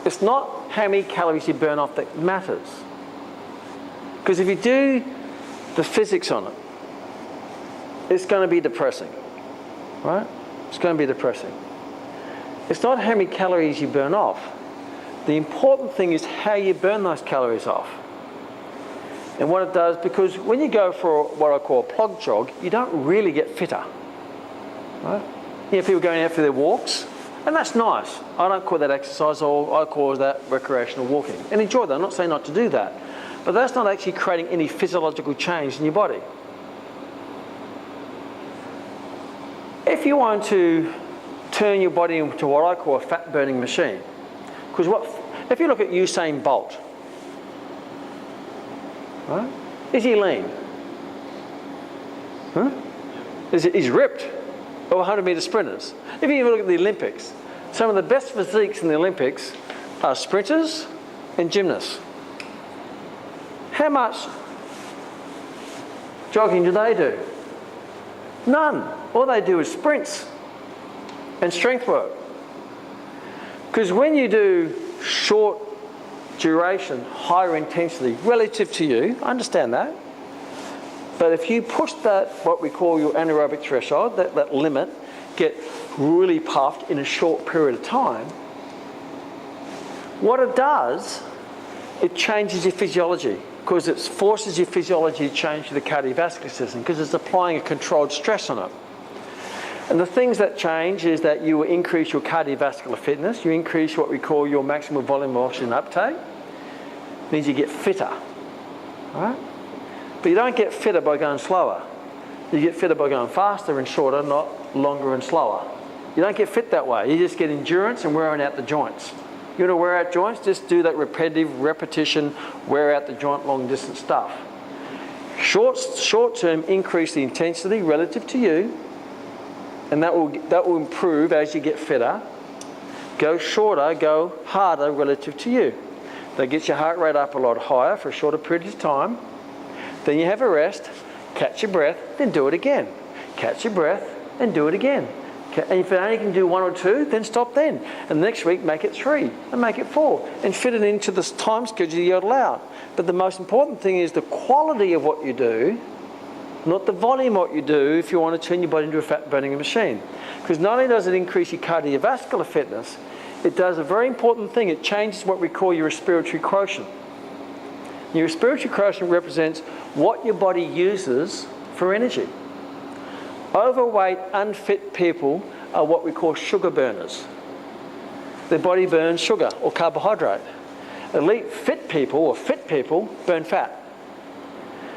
It's not how many calories you burn off that matters. Because if you do the physics on it, it's going to be depressing, right? It's going to be depressing. It's not how many calories you burn off. The important thing is how you burn those calories off. And what it does, because when you go for what I call a plug jog, you don't really get fitter, right? You know, people going out for their walks, and that's nice. I don't call that exercise, or I call that recreational walking. And enjoy that. I'm not saying not to do that. But that's not actually creating any physiological change in your body. If you want to turn your body into what I call a fat-burning machine, because if you look at Usain Bolt, right? Is he lean? Huh? He's ripped. Or 100-metre sprinters. If you even look at the Olympics, some of the best physiques in the Olympics are sprinters and gymnasts. How much jogging do they do? None. All they do is sprints and strength work. Because when you do short duration, higher intensity, relative to you, I understand that. But if you push that, what we call your anaerobic threshold, that limit, get really puffed in a short period of time, what it does, it changes your physiology, because it forces your physiology to change the cardiovascular system, because it's applying a controlled stress on it. And the things that change is that you will increase your cardiovascular fitness, you increase what we call your maximum volume of oxygen uptake, it means you get fitter, right? But you don't get fitter by going slower. You get fitter by going faster and shorter, not longer and slower. You don't get fit that way. You just get endurance and wearing out the joints. You want to wear out joints? Just do that repetitive repetition, wear out the joint, long distance stuff. Short term, increase the intensity relative to you, and that will improve as you get fitter. Go shorter, go harder relative to you. That gets your heart rate up a lot higher for a shorter period of time. Then you have a rest, catch your breath, then do it again. Catch your breath and do it again. And if you only can do 1 or 2, then stop then. And next week, make it 3 and make it 4 and fit it into the time schedule you're allowed. But the most important thing is the quality of what you do, not the volume of what you do if you want to turn your body into a fat-burning machine. Because not only does it increase your cardiovascular fitness, it does a very important thing. It changes what we call your respiratory quotient. Your respiratory quotient represents what your body uses for energy. Overweight, unfit people are what we call sugar burners. Their body burns sugar or carbohydrate. Elite fit people or fit people burn fat.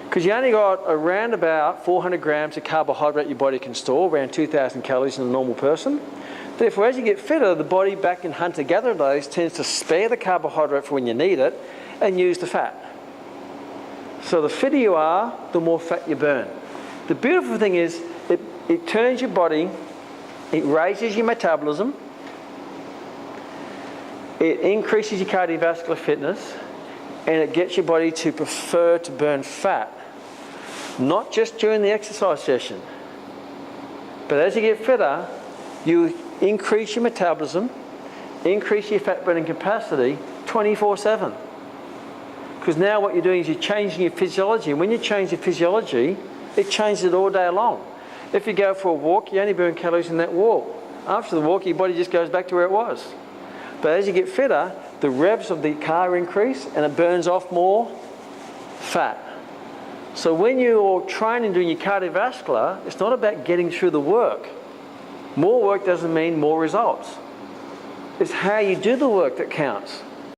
Because you only got around about 400 grams of carbohydrate your body can store, around 2,000 calories in a normal person. Therefore, as you get fitter, the body back in hunter-gatherer days tends to spare the carbohydrate for when you need it and use the fat. So the fitter you are, the more fat you burn. The beautiful thing is it turns your body, it raises your metabolism, it increases your cardiovascular fitness, and it gets your body to prefer to burn fat, not just during the exercise session. But as you get fitter, you increase your metabolism, increase your fat burning capacity 24/7. Because now what you're doing is you're changing your physiology. And when you change your physiology, it changes it all day long. If you go for a walk, you only burn calories in that walk. After the walk, your body just goes back to where it was. But as you get fitter, the revs of the car increase and it burns off more fat. So when you're training, doing your cardiovascular, it's not about getting through the work. More work doesn't mean more results. It's how you do the work that counts.